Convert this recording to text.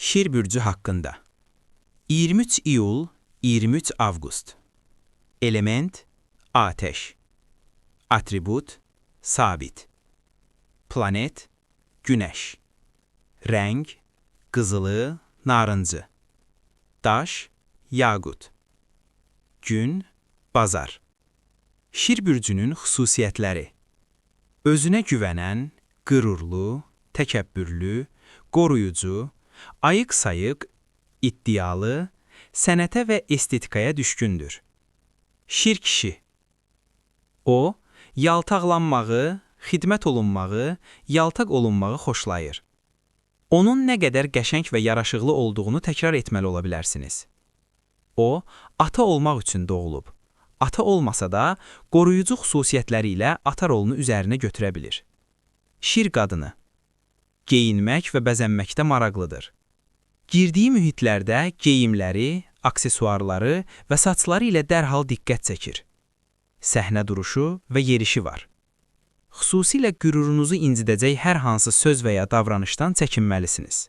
Şir bürcü haqqında. 23 iyul, 23 avqust. Element, ateş. Atribut, sabit. Planet, güneş. Rəng, qızılı, narıncı. Daş, yaqut. Gün, bazar. Şir bürcünün xüsusiyyətləri. Özünə güvənən, qürurlu, təkəbbürlü, qoruyucu, ayıq-sayıq, iddialı, sənətə və estetikaya düşkündür. Şir kişi. O, yaltaqlanmağı, xidmət olunmağı, yaltaq olunmağı xoşlayır. Onun nə qədər qəşəng və yaraşıqlı olduğunu təkrar etməli ola bilərsiniz. O, ata olmaq üçün doğulub. Ata olmasa da, qoruyucu xüsusiyyətləri ilə ata rolunu üzərinə götürə bilir. Şir qadını. Geyinmək və bəzənməkdə maraqlıdır. Girdiyi mühitlərdə geyimləri, aksesuarları və saçları ilə dərhal diqqət çəkir. Səhnə duruşu və yerişi var. Xüsusilə qürurunuzu incidəcək hər hansı söz və ya davranışdan çəkinməlisiniz.